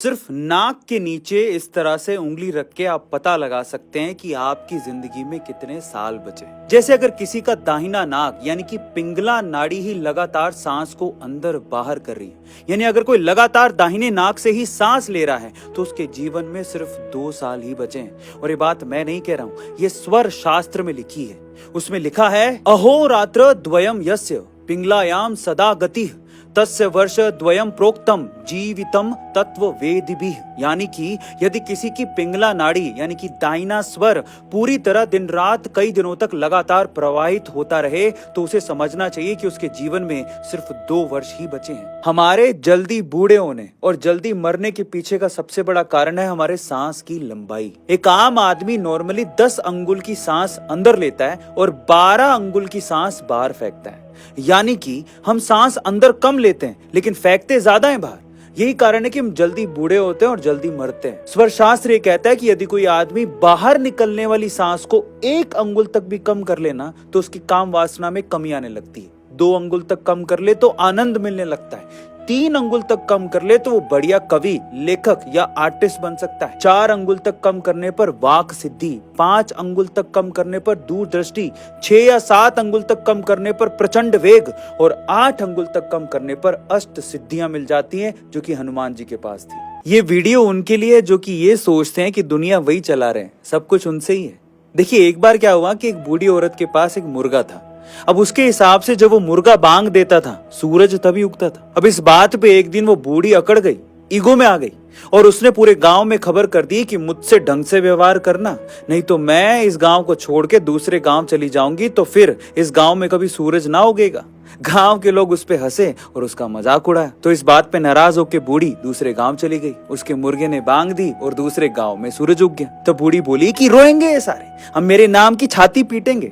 सिर्फ नाक के नीचे इस तरह से उंगली रख के आप पता लगा सकते हैं कि आपकी जिंदगी में कितने साल बचे। जैसे अगर किसी का दाहिना नाक यानी कि पिंगला नाड़ी ही लगातार सांस को अंदर बाहर कर रही है, यानी अगर कोई लगातार दाहिने नाक से ही सांस ले रहा है तो उसके जीवन में सिर्फ 2 साल ही बचे हैं। और ये बात मैं नहीं कह रहा हूँ, ये स्वर शास्त्र में लिखी है। उसमें लिखा है अहोरात्र द्वयम यस्य पिंगलायाम सदा गति तस्य वर्ष द्वयम प्रोक्तम जीवितम तत्व वेदिभिः, यानी कि यदि किसी की पिंगला नाड़ी यानी कि दाहिना स्वर पूरी तरह दिन रात कई दिनों तक लगातार प्रवाहित होता रहे तो उसे समझना चाहिए कि उसके जीवन में सिर्फ 2 वर्ष ही बचे हैं। हमारे जल्दी बूढ़े होने और जल्दी मरने के पीछे का सबसे बड़ा कारण है हमारे सांस की लंबाई। एक आम आदमी नॉर्मली 10 अंगुल की सांस अंदर लेता है और 12 अंगुल की सांस बाहर फेंकता है, यानी कि हम सांस अंदर कम लेते हैं लेकिन फेंकते ज्यादा हैं बाहर। यही कारण है कि हम जल्दी बूढ़े होते हैं और जल्दी मरते हैं। स्वर शास्त्र ये कहता है कि यदि कोई आदमी बाहर निकलने वाली सांस को 1 अंगुल तक भी कम कर लेना तो उसकी काम वासना में कमी आने लगती है। 2 अंगुल तक कम कर ले तो आनंद मिलने लगता है। 3 अंगुल तक कम कर ले तो वो बढ़िया कवि, लेखक या आर्टिस्ट बन सकता है। 4 अंगुल तक कम करने पर वाक सिद्धि, 5 अंगुल तक कम करने पर दूरदृष्टि, 6 या 7 अंगुल तक कम करने पर प्रचंड वेग और 8 अंगुल तक कम करने पर अष्ट सिद्धियां मिल जाती हैं, जो कि हनुमान जी के पास थी। ये वीडियो उनके लिए जो कि ये सोचते हैं कि दुनिया वही चला रहे हैं, सब कुछ उनसे ही है। देखिए, एक बार क्या हुआ कि एक बूढ़ी औरत के पास एक मुर्गा था। अब उसके हिसाब से जब वो मुर्गा बांग देता था सूरज तभी उगता था। अब इस बात पे एक दिन वो बूढ़ी अकड़ गई, ईगो में आ गई और उसने पूरे गांव में खबर कर दी कि मुझसे ढंग से व्यवहार करना, नहीं तो मैं इस गांव को छोड़ के दूसरे गांव चली जाऊंगी तो फिर इस गांव में कभी सूरज ना उगेगा। गांव के लोग उस पे हंसे और उसका मजाक उड़ाया। तो इस बात पे नाराज होकर बूढ़ी दूसरे गांव चली गई। उसके मुर्गे ने बांग दी और दूसरे गांव में सूरज उग गया। तो बूढ़ी बोली कि रोएंगे ये सारे, हम मेरे नाम की छाती पीटेंगे।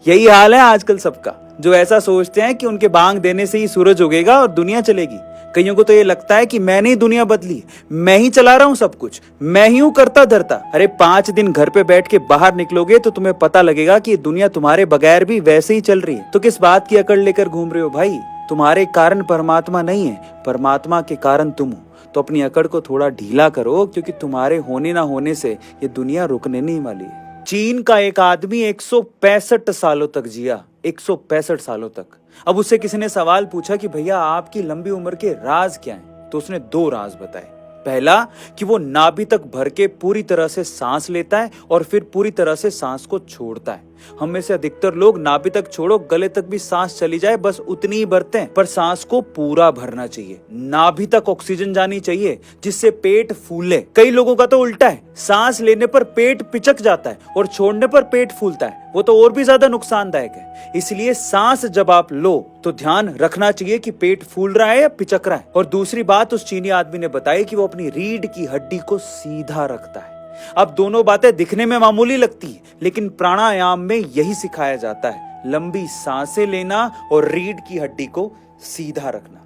यही हाल है आजकल सबका, जो ऐसा सोचते हैं कि उनके बांग देने से ही सूरज उगेगा और दुनिया चलेगी। कईयों को तो ये लगता है कि मैंने ही दुनिया बदली, मैं ही चला रहा हूं सब कुछ, मैं ही हूं करता धरता। अरे 5 दिन घर पे बैठ के बाहर निकलोगे तो तुम्हें पता लगेगा कि दुनिया तुम्हारे बगैर भी वैसे ही चल रही है। तो किस बात की अकड़ लेकर घूम रहे हो भाई? तुम्हारे कारण परमात्मा नहीं है, परमात्मा के कारण तुम हो। तो अपनी अकड़ को थोड़ा ढीला करो, क्योंकि तुम्हारे होने ना होने से ये दुनिया रुकने नहीं वाली है। चीन का एक आदमी 165 सालों तक जिया, 165 सालों तक। अब उससे किसी ने सवाल पूछा कि भैया आपकी लंबी उम्र के राज क्या हैं? तो उसने 2 राज बताए। पहला कि वो नाभि तक भर के पूरी तरह से सांस लेता है और फिर पूरी तरह से सांस को छोड़ता है। हम में से अधिकतर लोग नाभि तक छोड़ो गले तक भी सांस चली जाए बस उतनी ही भरते हैं, पर सांस को पूरा भरना चाहिए। नाभि तक ऑक्सीजन जानी चाहिए जिससे पेट फूले। कई लोगों का तो उल्टा है, सांस लेने पर पेट पिचक जाता है और छोड़ने पर पेट फूलता है, वो तो और भी ज्यादा नुकसानदायक है। इसलिए सांस जब आप लो तो ध्यान रखना चाहिए कि पेट फूल रहा है या पिचक रहा है। और दूसरी बात उस चीनी आदमी ने बताई कि वो अपनी रीढ़ की हड्डी को सीधा रखता है। अब दोनों बातें दिखने में मामूली लगती है, लेकिन प्राणायाम में यही सिखाया जाता है, लंबी सांसें लेना और रीढ़ की हड्डी को सीधा रखना।